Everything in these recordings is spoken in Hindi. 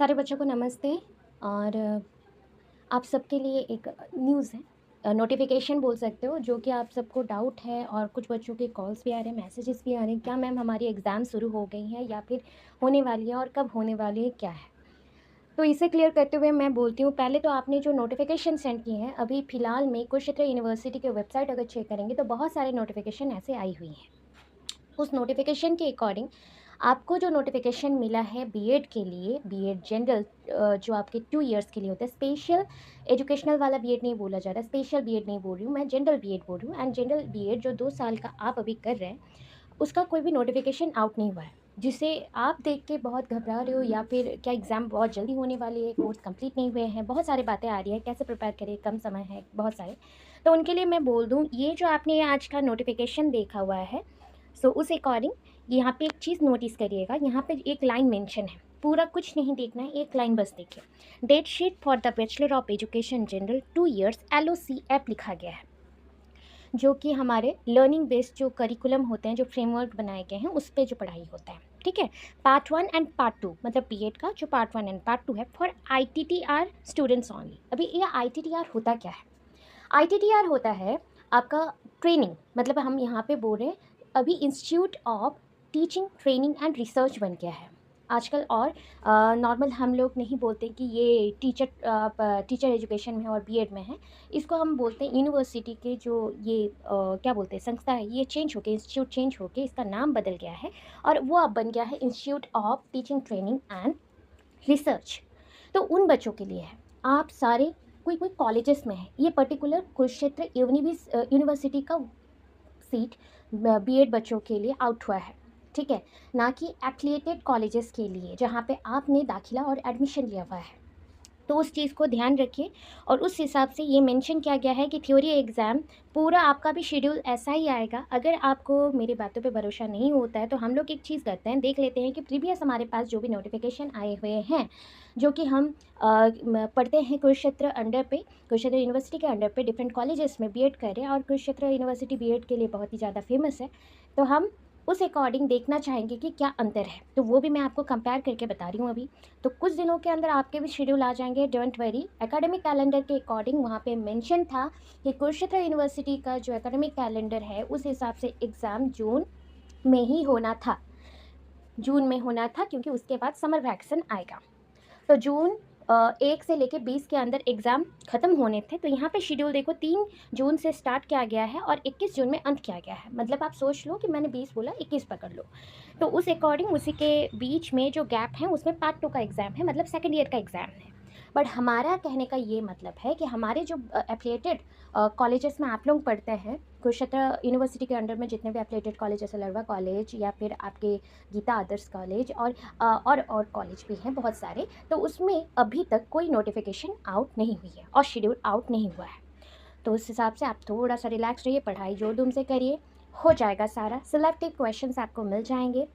सारे बच्चों को नमस्ते। और आप सबके लिए एक न्यूज़ है, नोटिफिकेशन बोल सकते हो, जो कि आप सबको डाउट है और कुछ बच्चों के कॉल्स भी आ रहे हैं, मैसेजेस भी आ रहे हैं, क्या मैम हमारी एग्ज़ाम शुरू हो गई है या फिर होने वाली है और कब होने वाली है, क्या है। तो इसे क्लियर करते हुए मैं बोलती हूँ, पहले तो आपने जो नोटिफिकेशन सेंड किए हैं अभी फ़िलहाल में कुरुक्षेत्र यूनिवर्सिटी के वेबसाइट अगर चेक करेंगे तो बहुत सारे नोटिफिकेशन ऐसे आई हुई हैं। उस नोटिफिकेशन के अकॉर्डिंग आपको जो नोटिफिकेशन मिला है बीएड के लिए, बीएड जनरल, जो आपके 2 इयर्स के लिए होता है, स्पेशल एजुकेशनल वाला बीएड नहीं बोला जा रहा है, स्पेशल बीएड नहीं बोल रही हूँ मैं, जनरल बीएड बोल रही हूँ। एंड जनरल बीएड जो 2 साल का आप अभी कर रहे हैं, उसका कोई भी नोटिफिकेशन आउट नहीं हुआ है, जिसे आप देख के बहुत घबरा रहे हो या फिर क्या एग्ज़ाम बहुत जल्दी होने वाली है, कोर्स कंप्लीट नहीं हुए हैं, बहुत सारी बातें आ रही हैं, कैसे प्रिपेयर करें, कम समय है, बहुत सारे। तो उनके लिए मैं बोल दूँ, ये जो आपने आज का नोटिफिकेशन देखा हुआ है, सो उस अकॉर्डिंग यहाँ पे एक चीज़ नोटिस करिएगा, यहाँ पे एक लाइन मेंशन है, पूरा कुछ नहीं देखना है, एक लाइन बस देखिए। Date sheet for the bachelor of education general 2 years LOC app लिखा गया है, जो कि हमारे लर्निंग बेस्ड जो करिकुलम होते हैं, जो फ्रेमवर्क बनाए गए हैं, उस पे जो पढ़ाई होता है, ठीक है। पार्ट 1 एंड पार्ट 2, मतलब बीएड का जो पार्ट 1 एंड पार्ट 2 है, फॉर आईटीटीआर स्टूडेंट्स ओनली। अभी ये आईटीटीआर होता क्या है? आईटीटीआर होता है आपका ट्रेनिंग, मतलब हम यहाँ पे बोल रहे हैं अभी institute of teaching training and research बन गया है आजकल। और नॉर्मल हम लोग नहीं बोलते कि ये टीचर एजुकेशन में है और बीएड में है, इसको हम बोलते हैं यूनिवर्सिटी के जो ये क्या बोलते हैं संस्था है, ये चेंज होके, इंस्टीट्यूट चेंज होके इसका नाम बदल गया है और वो अब बन गया है institute of teaching training and research. तो उन बच्चों के लिए है, आप सारे कोई कोई कॉलेजेस में है, ये पर्टिकुलर कुरुक्षेत्र यूनिवर्सिटी का सीट बीएड बच्चों के लिए आउट हुआ है, ठीक है, ना कि एफिलिएटेड कॉलेजेस के लिए जहाँ पे आपने दाखिला और एडमिशन लिया हुआ है। तो उस चीज़ को ध्यान रखिए और उस हिसाब से ये मेंशन किया गया है कि थ्योरी एग्ज़ाम पूरा आपका भी शेड्यूल ऐसा ही आएगा। अगर आपको मेरी बातों पे भरोसा नहीं होता है तो हम लोग एक चीज़ करते हैं, देख लेते हैं कि प्रीवियस हमारे पास जो भी नोटिफिकेशन आए हुए हैं, जो कि हम पढ़ते हैं कुरुक्षेत्र अंडर पे, कुरुक्षेत्र यूनिवर्सिटी के अंडर पे डिफरेंट कॉलेजेस में बीएड कर रहे हैं और कुरुक्षेत्र यूनिवर्सिटी बीएड के लिए बहुत ही ज़्यादा फेमस है। तो हम उस अकॉर्डिंग देखना चाहेंगे कि क्या अंतर है, तो वो भी मैं आपको कंपेयर करके बता रही हूँ अभी। तो कुछ दिनों के अंदर आपके भी शेड्यूल आ जाएंगे, डोंट वरी। एकेडमिक कैलेंडर के अकॉर्डिंग वहाँ पे मेंशन था कि कुरुक्षेत्र यूनिवर्सिटी का जो एकेडमिक कैलेंडर है उस हिसाब से एग्ज़ाम जून में ही होना था, जून में होना था, क्योंकि उसके बाद समर वैकेशन आएगा। तो जून 1 से लेके 20 के अंदर एग्ज़ाम ख़त्म होने थे। तो यहाँ पे शेड्यूल देखो, 3 जून से स्टार्ट किया गया है और 21 जून में अंत किया गया है। मतलब आप सोच लो कि मैंने 20 बोला, 21 पकड़ लो। तो उस अकॉर्डिंग उसी के बीच में जो गैप है उसमें पार्ट 2 का एग्ज़ाम है, मतलब सेकेंड ईयर का एग्ज़ाम है। बट हमारा कहने का ये मतलब है कि हमारे जो एफिलिएटेड कॉलेजेस में आप लोग पढ़ते हैं, कुरुक्षेत्र यूनिवर्सिटी के अंडर में जितने भी एफिलिएटेड कॉलेज, जैसे लड़वा कॉलेज या फिर आपके गीता आदर्श कॉलेज और कॉलेज भी हैं बहुत सारे, तो उसमें अभी तक कोई नोटिफिकेशन आउट नहीं हुई है और शेड्यूल आउट नहीं हुआ है। तो उस हिसाब से आप थोड़ा सा रिलैक्स रहिए, पढ़ाई जोर धूम से करिए, हो जाएगा सारा। सिलेक्टिव क्वेश्चंस आपको मिल जाएंगे।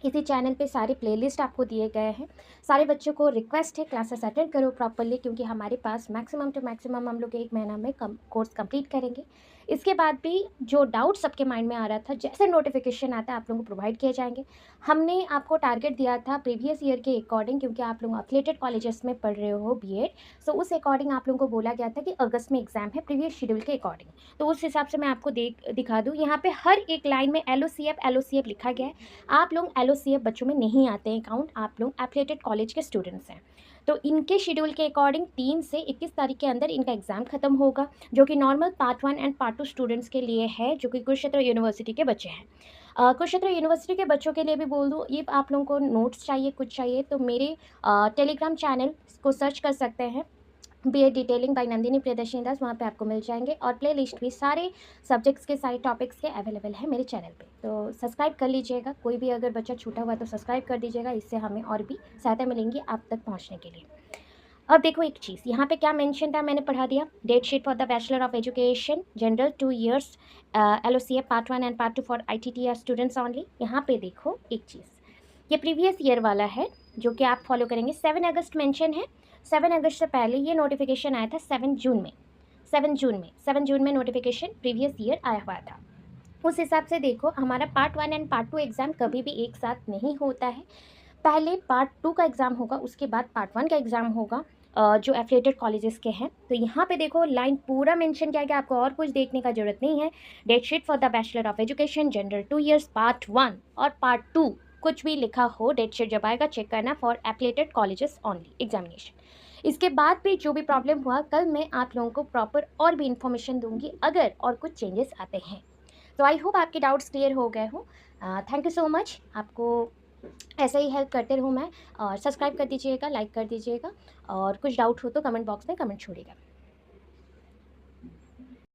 इसी चैनल पे सारे प्लेलिस्ट आपको दिए गए हैं। सारे बच्चों को रिक्वेस्ट है क्लासेस अटेंड करो प्रॉपरली, क्योंकि हमारे पास मैक्सिमम टू मैक्सिमम हम लोग 1 महीना में कोर्स कंप्लीट करेंगे। इसके बाद भी जो डाउट सबके माइंड में आ रहा था, जैसे नोटिफिकेशन आता है आप लोगों को प्रोवाइड किए जाएंगे। हमने आपको टारगेट दिया था प्रीवियस ईयर के अकॉर्डिंग, क्योंकि आप लोग एफिलिएटेड कॉलेजेस में पढ़ रहे हो बीएड, सो उस अकॉर्डिंग आप लोगों को बोला गया था कि अगस्त में एग्जाम है प्रीवियस शेड्यूल के अकॉर्डिंग। तो उस हिसाब से मैं आपको दिखा दूँ, यहाँ पे हर एक लाइन में एलओसीएफ लिखा गया है। आप लोग एलओसीएफ बच्चों में नहीं आते हैं काउंट, आप लोग एफिलिएटेड कॉलेज के स्टूडेंट्स हैं। तो इनके शेड्यूल के अकॉर्डिंग 3 से 21 तारीख के अंदर इनका एग्ज़ाम खत्म होगा, जो कि normal part 1 and part 2 students के लिए है, जो कि कुरुक्षेत्र यूनिवर्सिटी के बच्चे हैं। कुरुक्षेत्र यूनिवर्सिटी के बच्चों के लिए भी बोल दूँ, ये आप लोगों को नोट्स चाहिए, कुछ चाहिए तो मेरे टेलीग्राम चैनल को सर्च कर सकते हैं, BEd detailing by Nandini Priyadarshini Das, वहाँ पे आपको मिल जाएंगे। और प्ले लिस्ट भी सारे सब्जेक्ट्स के, सारे टॉपिक्स के अवेलेबल है मेरे चैनल पे, तो सब्सक्राइब कर लीजिएगा। कोई भी अगर बच्चा छूटा हुआ है तो सब्सक्राइब कर दीजिएगा, इससे हमें और भी सहायता मिलेंगी आप तक पहुँचने के लिए। अब देखो एक चीज़ यहाँ पे क्या मेंशन था, मैंने पढ़ा दिया। Date sheet for the bachelor of education general 2 years LOCA part 1 and part 2 for ITTR students only. यहाँ पे देखो एक चीज़, ये प्रीवियस ईयर वाला है जो कि आप फॉलो करेंगे। 7 अगस्त मेंशन है, 7 अगस्त से पहले ये नोटिफिकेशन आया था 7 जून में, 7 जून में नोटिफिकेशन प्रीवियस ईयर आया हुआ था। उस हिसाब से देखो, हमारा पार्ट 1 एंड पार्ट 2 एग्ज़ाम कभी भी एक साथ नहीं होता है। पहले पार्ट 2 का एग्ज़ाम होगा, उसके बाद पार्ट 1 का एग्ज़ाम होगा, जो एफिलिएटेड कॉलेजेस के हैं। तो यहाँ पे देखो लाइन पूरा मेंशन किया गया, आपको और कुछ देखने का ज़रूरत नहीं है। Date sheet for the bachelor of education general 2 years part 1 और पार्ट 2 कुछ भी लिखा हो, डेट शीट जब आएगा चेक करना for affiliated colleges only examination. इसके बाद भी जो भी प्रॉब्लम हुआ, कल मैं आप लोगों को प्रॉपर और भी इन्फॉर्मेशन दूंगी अगर और कुछ चेंजेस आते हैं। तो आई होप आपके डाउट्स क्लियर हो गए हो। Thank you so much. आपको ऐसे ही हेल्प करते रहूँ मैं, और सब्सक्राइब कर दीजिएगा, लाइक कर दीजिएगा, और कुछ डाउट हो तो कमेंट बॉक्स में कमेंट छोड़िएगा।